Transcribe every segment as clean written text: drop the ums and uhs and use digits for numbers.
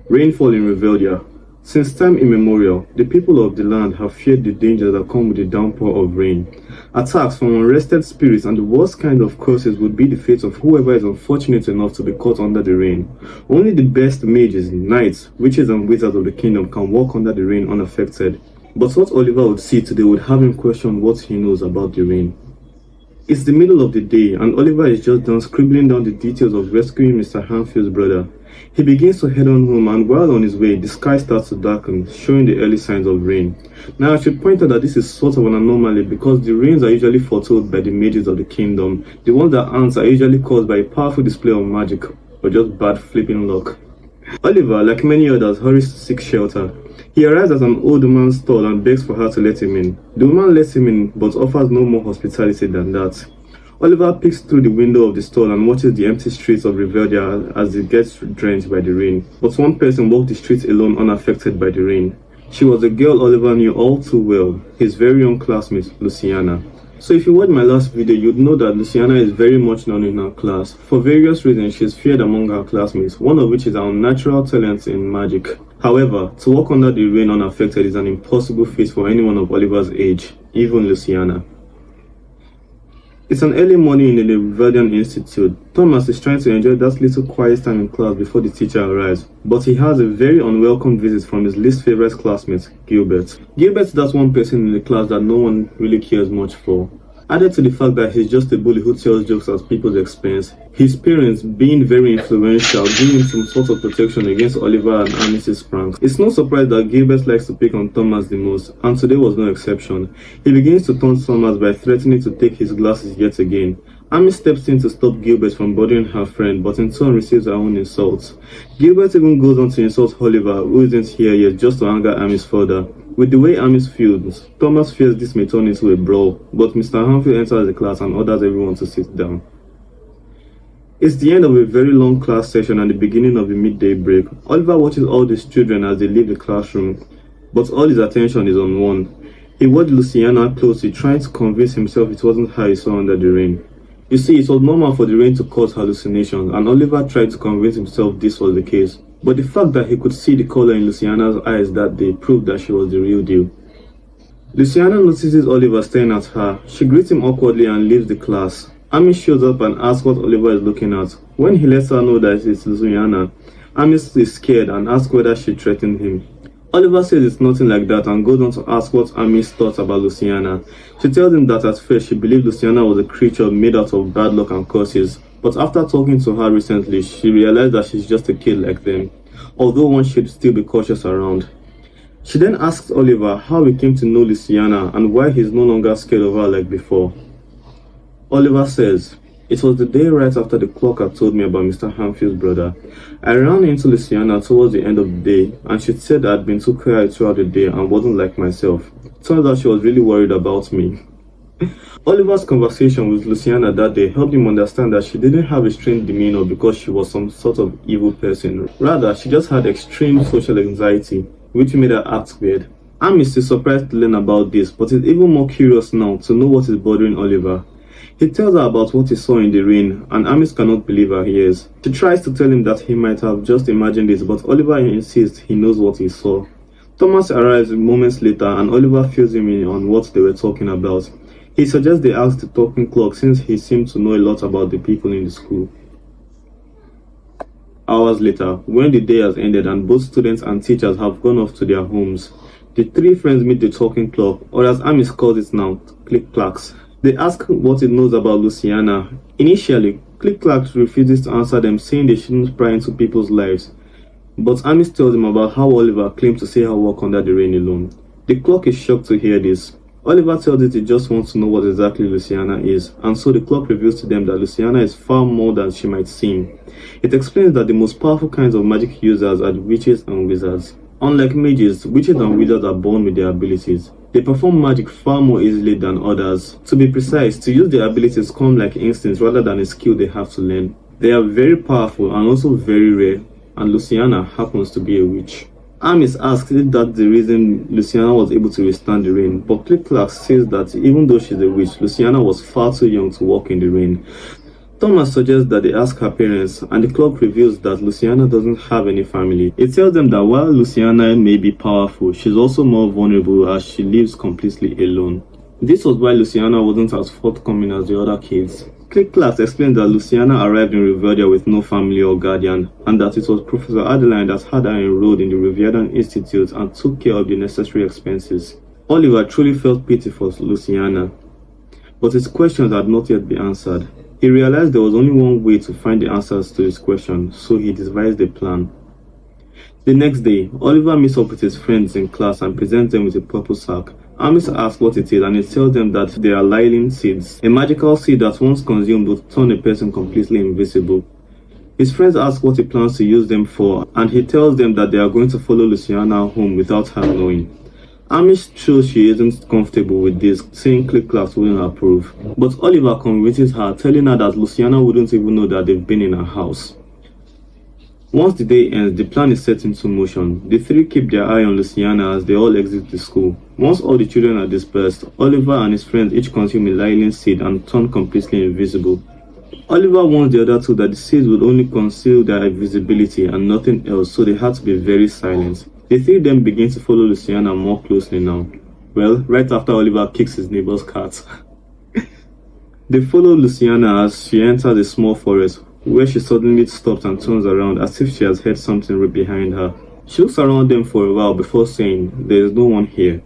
Rainfall in Reveldia. Since time immemorial, the people of the land have feared the dangers that come with the downpour of rain. Attacks from unrested spirits and the worst kind of curses would be the fate of whoever is unfortunate enough to be caught under the rain. Only the best mages, knights, witches and wizards of the kingdom can walk under the rain unaffected. But what Oliver would see today would have him question what he knows about the rain. It's the middle of the day and Oliver is just done scribbling down the details of rescuing Mr. Hanfield's brother. He begins to head on home and while on his way, the sky starts to darken, showing the early signs of rain. Now I should point out that this is sort of an anomaly because the rains are usually foretold by the mages of the kingdom. The ones that aren't are usually caused by a powerful display of magic or just bad flipping luck. Oliver, like many others, hurries to seek shelter. He arrives at an old woman's stall and begs for her to let him in. The woman lets him in but offers no more hospitality than that. Oliver peeks through the window of the stall and watches the empty streets of Reveldia as it gets drenched by the rain. But one person walked the streets alone unaffected by the rain. She was a girl Oliver knew all too well, his very own classmate, Luciana. So if you watched my last video, you'd know that Luciana is very much known in her class. For various reasons, she is feared among her classmates, one of which is her unnatural talent in magic. However, to walk under the rain unaffected is an impossible feat for anyone of Oliver's age, even Luciana. It's an early morning in the Reveldian Institute. Thomas is trying to enjoy that little quiet time in class before the teacher arrives, but he has a very unwelcome visit from his least favorite classmate, Gilbert. Gilbert is that one person in the class that no one really cares much for. Added to the fact that he's just a bully who tells jokes at people's expense, his parents, being very influential, give him some sort of protection against Oliver and Amis's pranks. It's no surprise that Gilbert likes to pick on Thomas the most, and today was no exception. He begins to taunt Thomas by threatening to take his glasses yet again. Amy steps in to stop Gilbert from bothering her friend, but in turn receives her own insults. Gilbert even goes on to insult Oliver, who isn't here yet, just to anger Amy further. With the way Amy feels, Thomas fears this may turn into a brawl, but Mr. Hanfield enters the class and orders everyone to sit down. It's the end of a very long class session and the beginning of the midday break. Oliver watches all these children as they leave the classroom, but all his attention is on one. He watched Luciana closely, trying to convince himself it wasn't her he saw under the rain. You see, it was normal for the rain to cause hallucinations, and Oliver tried to convince himself this was the case. But the fact that he could see the color in Luciana's eyes that day proved that she was the real deal. Luciana notices Oliver staring at her. She greets him awkwardly and leaves the class. Amy shows up and asks what Oliver is looking at. When he lets her know that it's Luciana, Amy is scared and asks whether she threatened him. Oliver says it's nothing like that and goes on to ask what Amy's thoughts about Luciana. She tells him that at first she believed Luciana was a creature made out of bad luck and curses, but after talking to her recently, she realized that she's just a kid like them, although one should still be cautious around. She then asks Oliver how he came to know Luciana and why he's no longer scared of her like before. Oliver says, "It was the day right after the clock had told me about Mr. Hanfield's brother. I ran into Luciana towards the end of the day and she said I'd been too quiet throughout the day and wasn't like myself. Turns out she was really worried about me." Oliver's conversation with Luciana that day helped him understand that she didn't have a strange demeanor because she was some sort of evil person. Rather, she just had extreme social anxiety, which made her act weird. Amy is surprised to learn about this, but is even more curious now to know what is bothering Oliver. He tells her about what he saw in the rain, and Amis cannot believe her ears. She tries to tell him that he might have just imagined this, but Oliver insists he knows what he saw. Thomas arrives moments later, and Oliver fills him in on what they were talking about. He suggests they ask the talking clock since he seemed to know a lot about the people in the school. Hours later, when the day has ended and both students and teachers have gone off to their homes, the three friends meet the talking clock, or as Amis calls it now, click-clacks. They ask what it knows about Luciana. Initially, Click-Clack refuses to answer them, saying they shouldn't pry into people's lives. But Amis tells him about how Oliver claims to see her walk under the rain alone. The clock is shocked to hear this. Oliver tells it he just wants to know what exactly Luciana is, and so the clock reveals to them that Luciana is far more than she might seem. It explains that the most powerful kinds of magic users are the witches and wizards. Unlike mages, witches and wizards are born with their abilities. They perform magic far more easily than others. To be precise, to use their abilities come like instincts rather than a skill they have to learn. They are very powerful and also very rare, and Luciana happens to be a witch. Amis asks if that's the reason Luciana was able to withstand the rain, but Click-Clack says that even though she's a witch, Luciana was far too young to walk in the rain. Thomas suggests that they ask her parents, and the clock reveals that Luciana doesn't have any family. It tells them that while Luciana may be powerful, she's also more vulnerable as she lives completely alone. This was why Luciana wasn't as forthcoming as the other kids. Click Class explained that Luciana arrived in Riverdia with no family or guardian, and that it was Professor Adeline that had her enrolled in the Riverdian Institute and took care of the necessary expenses. Oliver truly felt pity for Luciana, but his questions had not yet been answered. He realized there was only one way to find the answers to his question, so he devised a plan. The next day, Oliver meets up with his friends in class and presents them with a purple sack. Amis asks what it is, and it tells them that they are lilin seeds, a magical seed that once consumed would turn a person completely invisible. His friends ask what he plans to use them for, and he tells them that they are going to follow Luciana home without her knowing. Amish shows she isn't comfortable with this, saying Click Class wouldn't approve. But Oliver convinces her, telling her that Luciana wouldn't even know that they've been in her house. Once the day ends, the plan is set into motion. The three keep their eye on Luciana as they all exit the school. Once all the children are dispersed, Oliver and his friends each consume a lilin seed and turn completely invisible. Oliver warns the other two that the seeds would only conceal their invisibility and nothing else, so they had to be very silent. The three then begin to follow Luciana more closely now. Well, right after Oliver kicks his neighbor's cat. They follow Luciana as she enters a small forest, where she suddenly stops and turns around as if she has heard something right behind her. She looks around them for a while before saying, "There is no one here."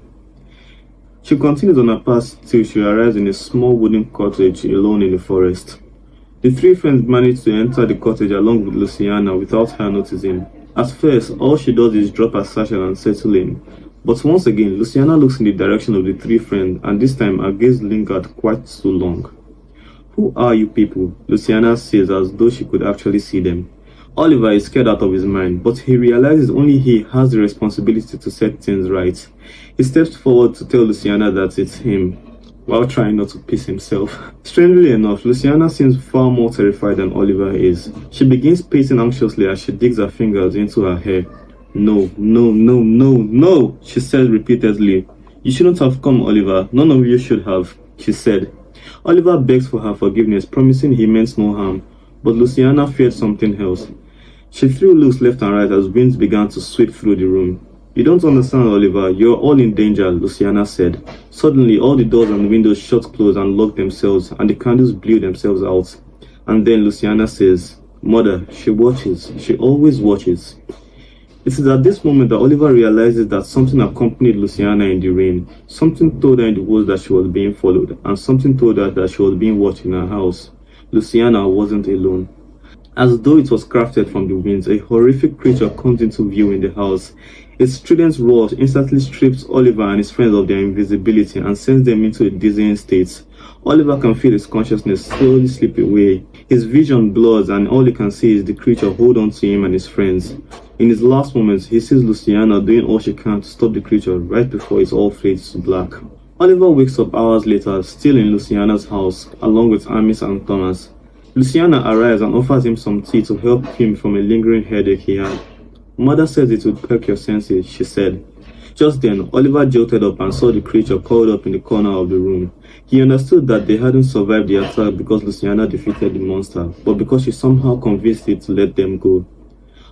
She continues on her path till she arrives in a small wooden cottage alone in the forest. The three friends manage to enter the cottage along with Luciana without her noticing. At first, all she does is drop her satchel and settle in. But once again, Luciana looks in the direction of the three friends, and this time her gaze lingered quite too long. "Who are you people?" Luciana says as though she could actually see them. Oliver is scared out of his mind, but he realizes only he has the responsibility to set things right. He steps forward to tell Luciana that it's him, while trying not to piss himself. Strangely enough, Luciana seems far more terrified than Oliver is. She begins pacing anxiously as she digs her fingers into her hair. "No, no, no, no, no," she says repeatedly. "You shouldn't have come, Oliver. None of you should have," she said. Oliver begs for her forgiveness, promising he meant no harm, but Luciana feared something else. She threw looks left and right as winds began to sweep through the room. "You don't understand, Oliver. You're all in danger," Luciana said. Suddenly, all the doors and windows shut closed and locked themselves, and the candles blew themselves out. And then Luciana says, "Mother, she watches. She always watches." It is at this moment that Oliver realizes that something accompanied Luciana in the rain. Something told her in the woods that she was being followed, and something told her that she was being watched in her house. Luciana wasn't alone. As though it was crafted from the winds, a horrific creature comes into view in the house. Its strident roar instantly strips Oliver and his friends of their invisibility and sends them into a dizzying state. Oliver can feel his consciousness slowly slip away. His vision blurs and all he can see is the creature hold on to him and his friends. In his last moments, he sees Luciana doing all she can to stop the creature right before it all fades to black. Oliver wakes up hours later, still in Luciana's house, along with Amis and Thomas. Luciana arrives and offers him some tea to help him from a lingering headache he had. "Mother says it would perk your senses," she said. Just then, Oliver jolted up and saw the creature curled up in the corner of the room. He understood that they hadn't survived the attack because Luciana defeated the monster, but because she somehow convinced it to let them go.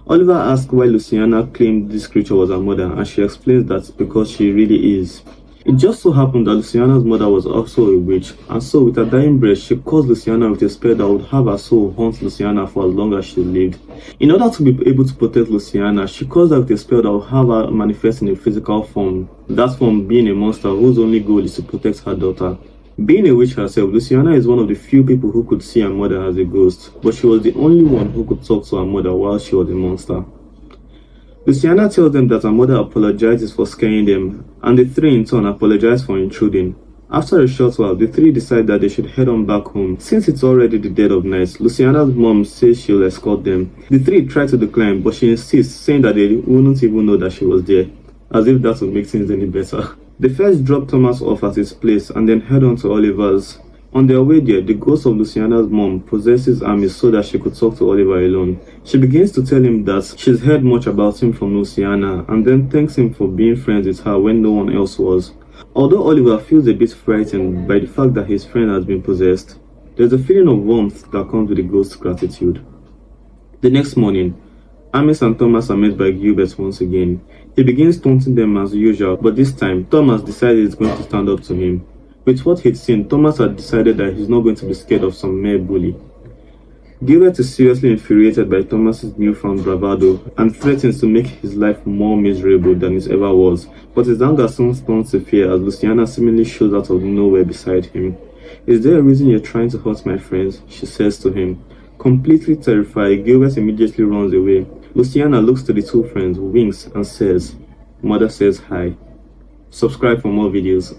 Oliver asks why Luciana claimed this creature was her mother, and she explains that because she really is. It just so happened that Luciana's mother was also a witch, and so with her dying breath, she cursed Luciana with a spell that would have her soul haunt Luciana for as long as she lived. In order to be able to protect Luciana, she cursed her with a spell that would have her manifest in a physical form, that form being a monster whose only goal is to protect her daughter. Being a witch herself, Luciana is one of the few people who could see her mother as a ghost, but she was the only one who could talk to her mother while she was a monster. Luciana tells them that her mother apologizes for scaring them, and the three in turn apologize for intruding. After a short while, the three decide that they should head on back home. Since it's already the dead of night, Luciana's mom says she'll escort them. The three try to decline, but she insists, saying that they wouldn't even know that she was there, as if that would make things any better. They first drop Thomas off at his place and then head on to Oliver's. On their way there, the ghost of Luciana's mom possesses Amis so that she could talk to Oliver alone. She begins to tell him that she's heard much about him from Luciana, and then thanks him for being friends with her when no one else was. Although Oliver feels a bit frightened by the fact that his friend has been possessed, There's a feeling of warmth that comes with a ghost's gratitude. The next morning, Amis and Thomas are met by Gilbert once again. He begins taunting them as usual, but this time, Thomas decided he's going to stand up to him. With what he'd seen, Thomas had decided that he's not going to be scared of some mere bully. Gilbert is seriously infuriated by Thomas's newfound bravado and threatens to make his life more miserable than it ever was, but his anger soon turns to fear as Luciana seemingly shows out of nowhere beside him. "Is there a reason you're trying to hurt my friends?" she says to him. Completely terrified, Gilbert immediately runs away. Luciana looks to the two friends, winks, and says, "Mother says hi." Subscribe for more videos.